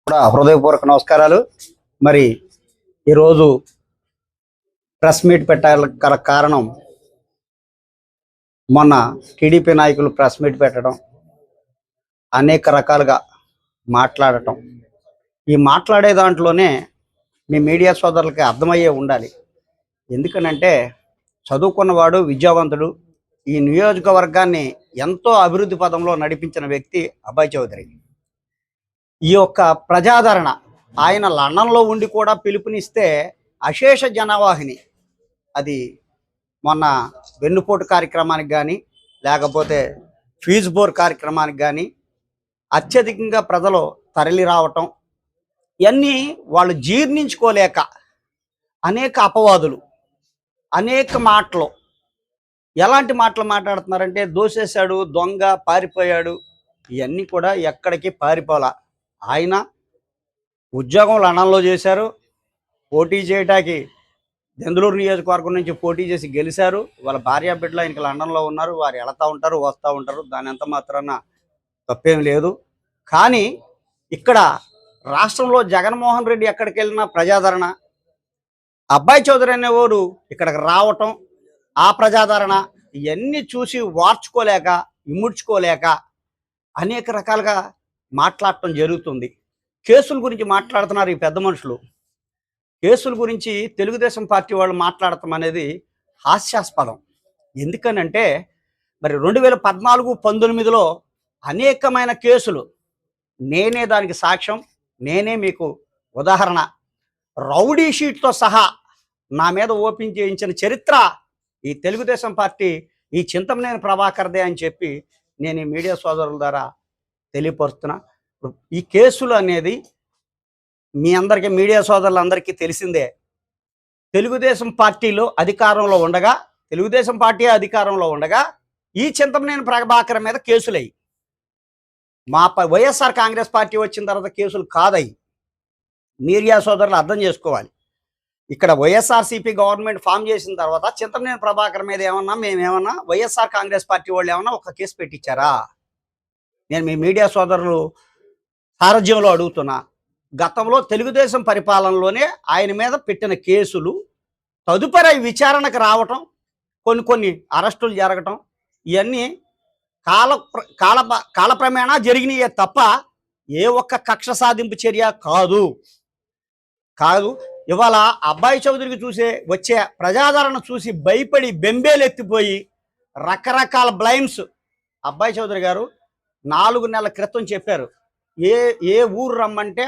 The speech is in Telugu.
కూడా హృదయపూర్వక నమస్కారాలు. మరి ఈరోజు ప్రెస్ మీట్ పెట్టగల కారణం మొన్న టీడీపీ నాయకులు ప్రెస్ మీట్ పెట్టడం, అనేక రకాలుగా మాట్లాడటం. ఈ మాట్లాడే దాంట్లోనే మీ మీడియా సోదరులకి అర్థమయ్యే ఉండాలి. ఎందుకనంటే చదువుకున్నవాడు, విద్యావంతుడు, ఈ నియోజకవర్గాన్ని ఎంతో అభివృద్ధి పదంలో నడిపించిన వ్యక్తి అభయ్ చౌదరి. ఈ యొక్క ప్రజాదరణ ఆయన లండన్లో ఉండి కూడా పిలుపునిస్తే అశేష జనవాహిని, అది మొన్న వెన్నుపోటు కార్యక్రమానికి కానీ లేకపోతే ఫీజు బోర్ కార్యక్రమానికి కానీ అత్యధికంగా ప్రజలు తరలి రావటం, ఇవన్నీ వాళ్ళు జీర్ణించుకోలేక అనేక అపవాదులు, అనేక మాటలు, ఎలాంటి మాటలు మాట్లాడుతున్నారంటే దోసేశాడు, దొంగ, పారిపోయాడు, ఇవన్నీ కూడా ఎక్కడికి పారిపోలా. ఆయన ఉద్యోగం లండన్లో చేశారు, పోటీ చేయటానికి దెందులూరు నియోజకవర్గం నుంచి పోటీ చేసి గెలిచారు. వాళ్ళ భార్య బిడ్డలు ఆయనకి లండన్లో ఉన్నారు, వారు వెళతా ఉంటారు, వస్తూ ఉంటారు, దాని ఎంత మాత్రాన తప్పేం లేదు. కానీ ఇక్కడ రాష్ట్రంలో జగన్మోహన్ రెడ్డి ఎక్కడికి వెళ్ళినా ప్రజాదరణ, అభయ్ చౌదరి అనేవాడు ఇక్కడికి రావటం, ఆ ప్రజాదరణ, ఇవన్నీ చూసి వార్చుకోలేక, ఇముడ్చుకోలేక అనేక రకాలుగా మాట్లాడటం జరుగుతుంది. కేసుల గురించి మాట్లాడుతున్నారు ఈ పెద్ద మనుషులు. కేసుల గురించి తెలుగుదేశం పార్టీ వాళ్ళు మాట్లాడటం అనేది హాస్యాస్పదం. ఎందుకనంటే మరి 2014-19లో అనేకమైన కేసులు, నేనే దానికి సాక్ష్యం, నేనే మీకు ఉదాహరణ, రౌడీ షీట్తో సహా నా మీద ఓపెన్ చేయించిన చరిత్ర ఈ తెలుగుదేశం పార్టీ, ఈ చింతమనేని ప్రభాకర్దే అని చెప్పి నేను ఈ మీడియా సోదరుల ద్వారా తెలియపరుస్తున్నా. ఈ కేసులు అనేది మీ అందరికీ, మీడియా సోదరులందరికీ తెలిసిందే. తెలుగుదేశం పార్టీలో అధికారంలో ఉండగా, తెలుగుదేశం పార్టీ అధికారంలో ఉండగా ఈ చింతమనేని ప్రభాకర్ మీద కేసులయ్యి, మా వైఎస్ఆర్ కాంగ్రెస్ పార్టీ వచ్చిన తర్వాత కేసులు కాదయ్యి. మీడియా సోదరులు అర్థం చేసుకోవాలి. ఇక్కడ వైఎస్ఆర్సీపీ గవర్నమెంట్ ఫామ్ చేసిన తర్వాత చింతమనేని ప్రభాకర్ మీద మేమేమన్నా వైఎస్ఆర్ కాంగ్రెస్ పార్టీ వాళ్ళు ఏమన్నా ఒక కేసు పెట్టించారా? నేను మీ మీడియా సోదరులు సారథ్యంలో అడుగుతున్నా. గతంలో తెలుగుదేశం పరిపాలనలోనే ఆయన మీద పెట్టిన కేసులు తదుపరి విచారణకు రావటం, కొన్ని అరెస్టులు జరగటం, ఇవన్నీ కాలక్రమేణా జరిగినాయే తప్ప ఏ ఒక్క కక్ష సాధింపు చర్య కాదు. ఇవాళ అభయ్ చౌదరికి వచ్చే ప్రజాదరణ చూసి భయపడి బెంబేలెత్తిపోయి రకరకాల బ్లైమ్స్ అభయ్ చౌదరి గారు 4 నెలల క్రితం చెప్పారు. ఏ ఊరు రమ్మంటే